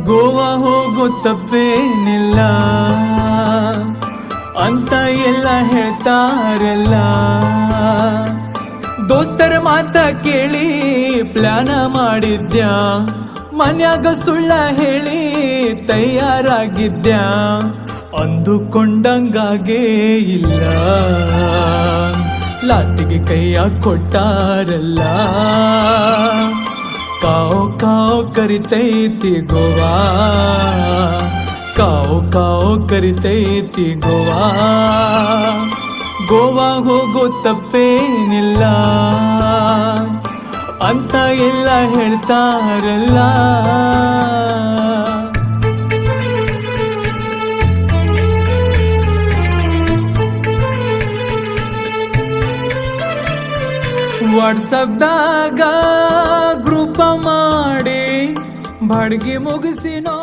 ಗೋವಾ ಹೋಗೋ ತಪ್ಪೇನಿಲ್ಲ ಅಂತ ಎಲ್ಲ ಹೇಳ್ತಾರಲ್ಲ. ದೋಸ್ತರ ಮಾತ ಕೇಳಿ ಪ್ಲಾನ ಮಾಡಿದ್ಯಾ, ಮನ್ಯಾಗ ಸುಳ್ಳ ಹೇಳಿ ತಯಾರಾಗಿದ್ಯಾ, ಅಂದುಕೊಂಡಂಗಾಗೇ ಇಲ್ಲ, ಲಾಸ್ಟಿಗೆ ಕೈಯ ಕೊಟ್ಟಾರಲ್ಲ. ಕಾವು ಕಾವು ಕರಿತೈತಿ ಗೋವಾ, ಕಾವು ಕಾವು ಕರಿತೈತಿ ಗೋವಾ. ಗೋವಾ ಹೋಗೋ ತಪ್ಪೇನಿಲ್ಲ ಅಂತ ಎಲ್ಲ ಹೇಳ್ತಾರಲ್ಲ. ವಾಟ್ಸಪ್ದಾಗ ಗ್ರೂಪ ಮಾಡಿ ಬಾಡ್ಗಿ ಮುಗಿಸಿನೋ